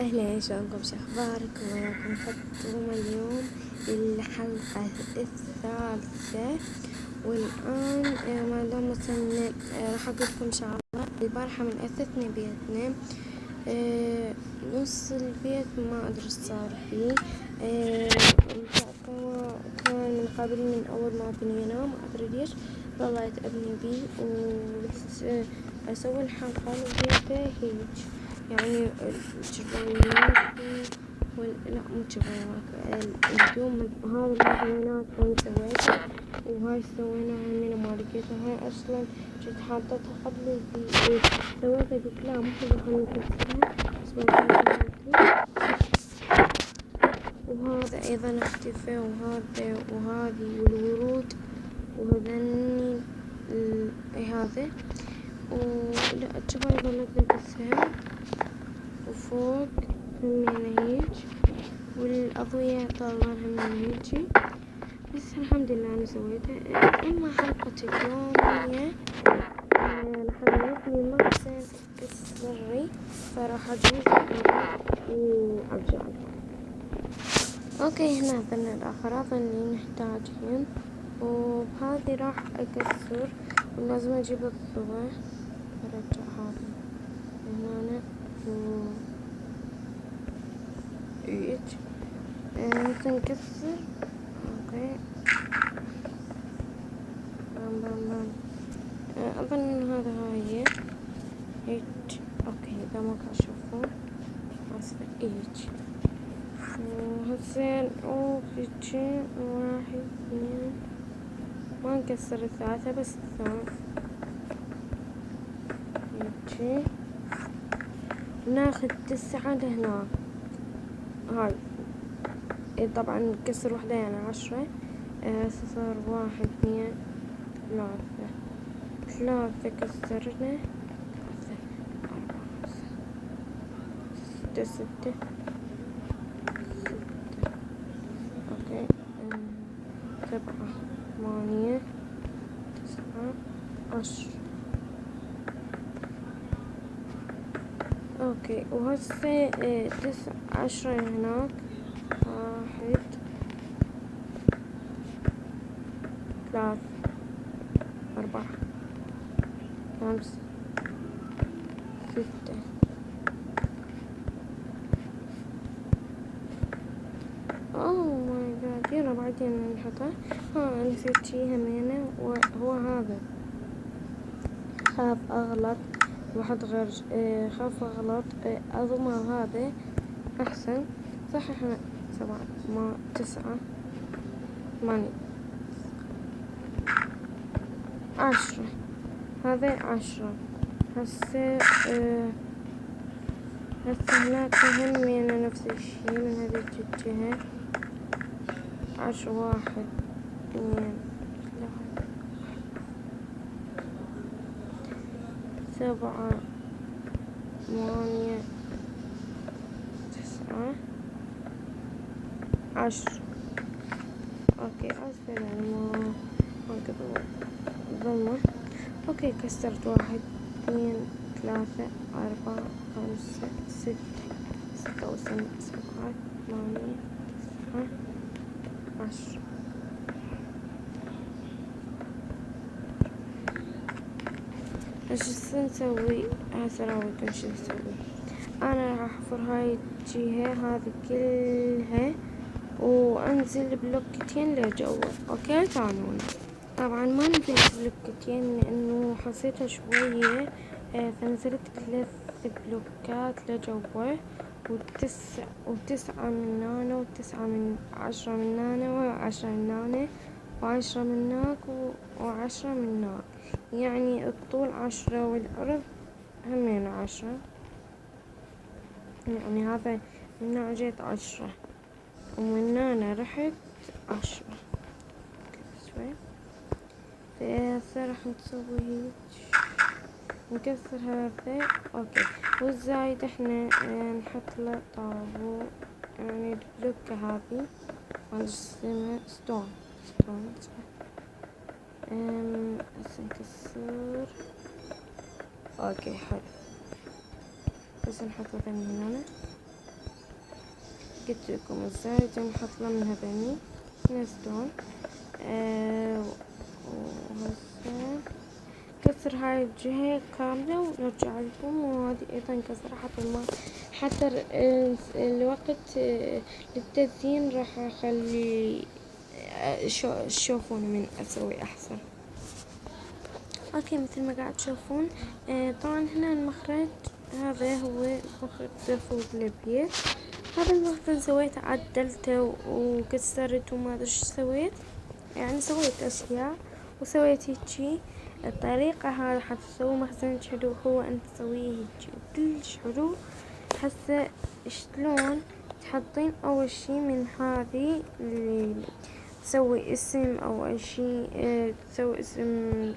أهلا، شلونكم؟ شخباركم؟ وياكم فطومة اليوم الحلقة الثالثة. والآن ما دام وصلنا راح أقولكم شغلة. البارحة من أثثني بيتنا نص البيت ما أدري ايش صار فيه. كان من قبل من أول ما بني ينام ما أدري ليش ظليت أبني بيه وأسوي الحلقة بيته هيج، يعني الجريات لا مو جريات، الهدوم هذا الهدومات أنا سويتها، وهاي سويناها من ما لقيتها. هاي أصلا جيت حاطتها قبل الفيديو سويتها قلت لا مو حلوة خلينا نكسرها بس وهذا أيضا اختفى، وهذا وهذه والورود وهذني هذا ولا الجبال ظلت نكسرها، وفوق همينة هيج، والأضوية طالعة همينة هيجي. بس الحمد لله أنا سويتها. أما حلقة اليوم هي لحظتني مخزن السري، فراح أجوز وأرجع لكم. أوكي، هنا عندنا الأغراض اللي نحتاجهن، وبهذه راح أكسر ولازم أجيب الضوء أرجع هذا هنا وإيج نكسر. أوكي بام أظن هذا هاي هيج. أوكي إذا ما كان تشوفون آسفة إيج وهسين هيجي واحد اثنين، ما نكسر الثلاثة بس الثاني هيجي، وناخذ 9 لهناك. هاي طبعا نكسر وحدة يعني 10. صار 1 2 3 كسرنا 4 5 6 اوكي 7 8 9 10. اوكي وهسه 9 10 هناك 1 3 4 5 6 اوه ماي جاد. يلا بعدين نحطه. نسيت شي همينة، وهو هذا خاف اغلط واحد غير خاف اغلط اضمه هذا احسن. صح احنا 7 ما 9 8 10. هذا 10. هسه هناك همينة نفس الشي من هذه الجهة 10 1 2 3 7 8 9 10. اوكي اسفة يعني ما قدر ضمه. اوكي كسرت 1 2 3 4 5 6 6 7 8 9 10. ايش نسوي هسه؟ راويكم شو نسوي. انا راح احفر هاي الجهة هذه كلها وانزل بلوكتين لجوا. اوكي تعالون. طبعا ما نزلت بلوكتين لانه حسيتها شوية، فنزلت 3 بلوكات لجوا، وتسعة من هنا وتسعة من 10 من هنا و10 من هنا و10 من هناك و10 من هناك، يعني الطول 10 والعرض همين 10. يعني هذا من هنا جيت 10 ومن هنا رحت 10 شوي. فهسه راح نسوي هيك نكسر هذا. اوكي والزايد احنا نحط له طابو، يعني البلوكة هذه ما اسمها ستون هسه نكسر. اوكي حلو، بس نحط هذا من هنا قلت لكم الزاوية نحط منها بني نفس لون. وهسه كسر هاي الجهة كاملة ونرجع لكم، وهذه ايضا كسر حتى الوقت للتزيين راح اخلي تشوفون من اسوي احسن. اوكي مثل ما قاعد تشوفون. طبعا هنا المخرج هذا هو مخرج دفوق البيت. هذا المخرج سويته عدلته وكسرته وما ادري ايش سويت، يعني سويت اشياء وسويت هيجي. الطريقة هذا حتى تسوي مخزن حلو هو ان تسويه هيجي كلش حلو. هسه شلون تحطين اول شي من هذه اللي تسوي اسم او اي شي، تسوي اسم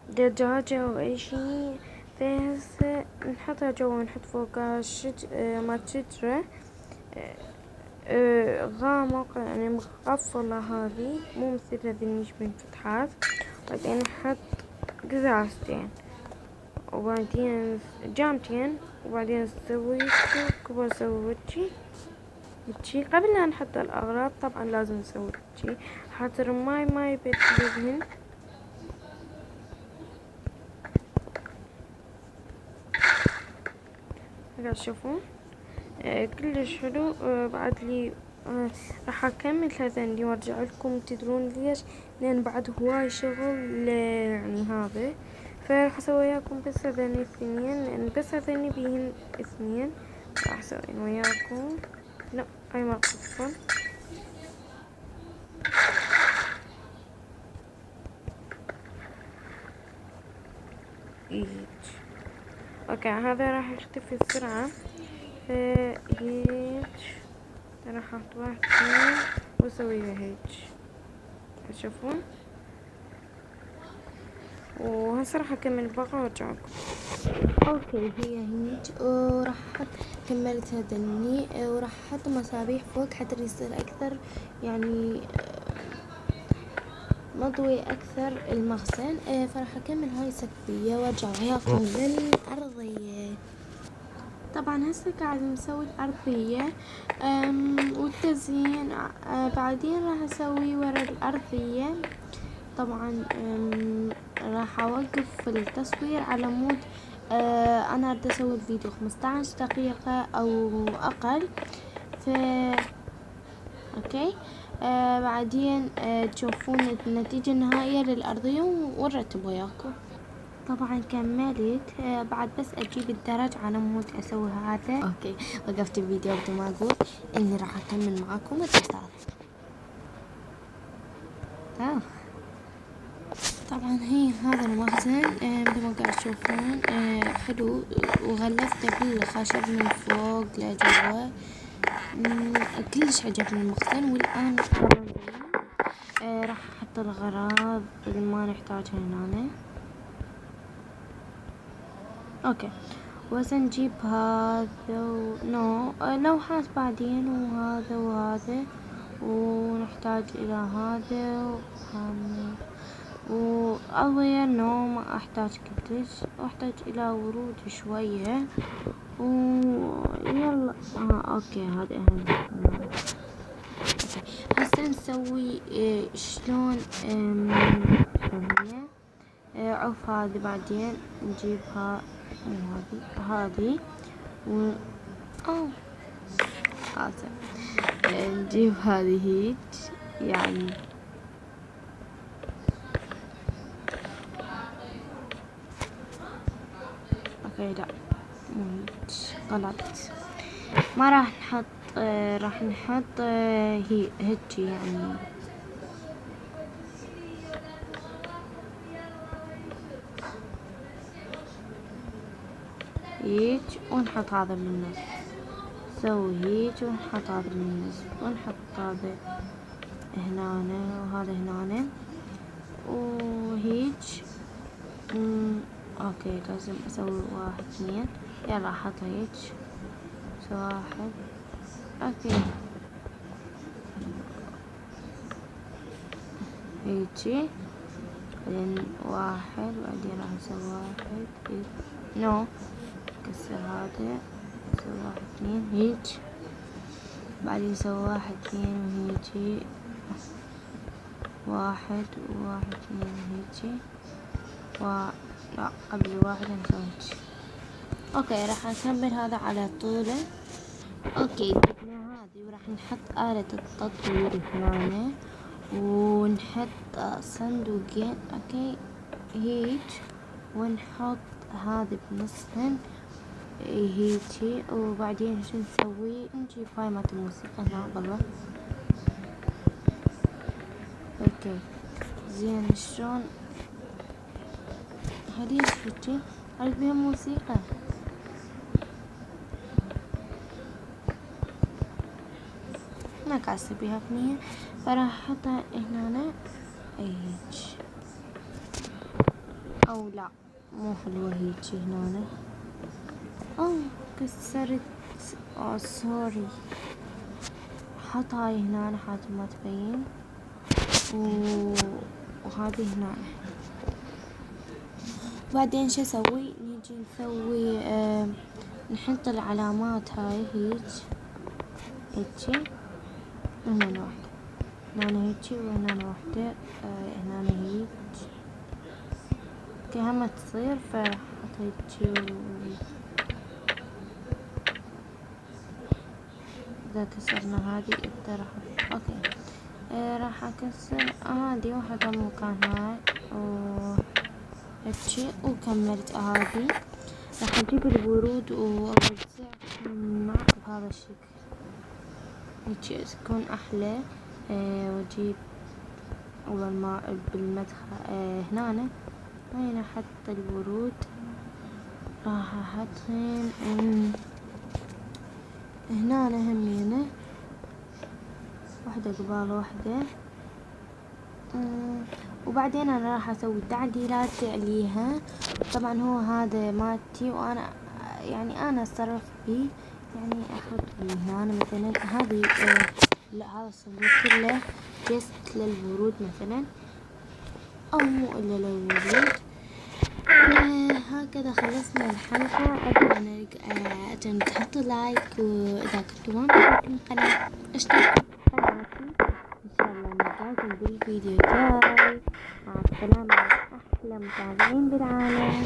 للدجاجة او اي شي. فهسه نحطها جوا، نحط فوقها مال شجرة غامق يعني مقفلة، هذه مو مثل هذي منفتحات. بعدين نحط قزازتين وبعدين جامتين، وبعدين نسوي كبر نسوي هيجي. قبل لا نحط الأغراض طبعا لازم نسوي هيجي حتى الماي ما يبتلهن. قاعد تشوفون كلش حلو. بعد لي راح اكمل هذني وارجع لكم. تدرون ليش؟ لان بعد هواي شغل يعني هذا، فراح اسوي وياكم بس هذني اثنين، لان بس هذني بيهن اثنين راح اسوي وياكم. لا هاي ما قصفن. اوكي هذا راح يختفي بسرعة. فهيج راح احط واحد اثنين واسويها هيج، تشوفون. وهسه راح اكمل الباقي وارجع لكم. اوكي هي هيج، وراح احط كملت هذني، وراح احط مصابيح فوق حتى يصير اكثر يعني مضوي اكثر المخزن. فراح اكمل هاي السقفية وارجع وياكم للارضية. طبعا هسه قاعد نسوي الارضية والتزيين. بعدين راح اسوي ورا الارضية. طبعا راح اوقف التصوير على مود انا اريد اسوي الفيديو 15 دقيقة او اقل. ف اوكي بعدين تشوفون النتيجة النهائية للارضية ونرتب وياكم. طبعا كملت. بعد بس اجيب الدرج على مود اسوي هذا. اوكي وقفت الفيديو بدون ما اقول اني راح اكمل معاكم التصاعد. طبعا هي هذا المخزن مثل ما قاعد تشوفون حلو، وغلفته بالخشب من فوق لجوا. كلش عجبني المخزن. والان راح احط الغراض اللي ما نحتاجها هنا. اوكي وهسه نجيب هذا لوحات بعدين، وهذا وهذا، ونحتاج الى هذا وهذا، وأضية ما أحتاج كلش، وأحتاج إلى ورود شوية ويلا. أوكي هذا أهم. هسه نسوي شلون عوف هذه. بعدين نجيبها هذه نجيب هذه هيك يعني. لا غلط، ما راح نحط راح نحط هيجي يعني. هيج ونحط هذا بالنص، نسوي هيج ونحط هذا بالنص، ونحط هذا هنا وهذا هنا وهيج. اوكي لازم اسوي واحد اثنين. يلا احط هيج واحد. اوكي هيجي بعدين واحد، بعدين راح اسوي واحد كسر هذا، اسوي واحد اثنين هيج. بعدين نسوي 1 2 وهيجي 1 و1 2 هيجي لا قبل 1 نسوي هيجي. اوكي راح نكمل هذا على طوله. اوكي جبنا هذه وراح نحط آلة التطوير هنا ونحط صندوقين. اوكي هيج ونحط هذا بنصهن هيجي. وبعدين شو نسوي؟ نجيب هاي مالت الموسيقى هنا بالله. اوكي زين شلون هذي هيجي اريد بيها موسيقى. ما كاسة بيها اغنية فراح احطها هنا هيج. او لا مو حلوة هيجي هنا. اوه كسرت. سوري. حط هاي هنا حاجة ما تبين وهذه هنا. بعدين شو اسوي؟ نيجي نسوي نحط العلامات هاي هيج هيجي هنا واحدة هنا هيجي وهنا واحدة هنا هيج كهما تصير. فراح احط هيجي اذا كسرنا هذه اقدر احط. اوكي راح اكسر هذه واحطها مكان هاي هيجي وكملت هذه. راح اجيب الورود واوزعهم بهذا الشكل هيجي تكون احلى. واجيب اول ما بالمدخل هنا احط الورود راح احطهن هنا همينه واحدة قبال واحدة. وبعدين انا راح اسوي تعديلات عليها. طبعا هو هذا مالتي وانا يعني انا اتصرف بيه يعني احط بيه هنا مثلا هذه لا هذا الصندوق كله جست للورود مثلا او مو الا للورود. هكذا خلصنا الحلقة. أتمنى تحطوا لايك وإذا كنتوا ما مشتركين بالقناة اشتركوا بقناتي. إن شاء الله نلقاكم بالفيديو الجاي. مع السلامة. أحلى متابعين بالعالم.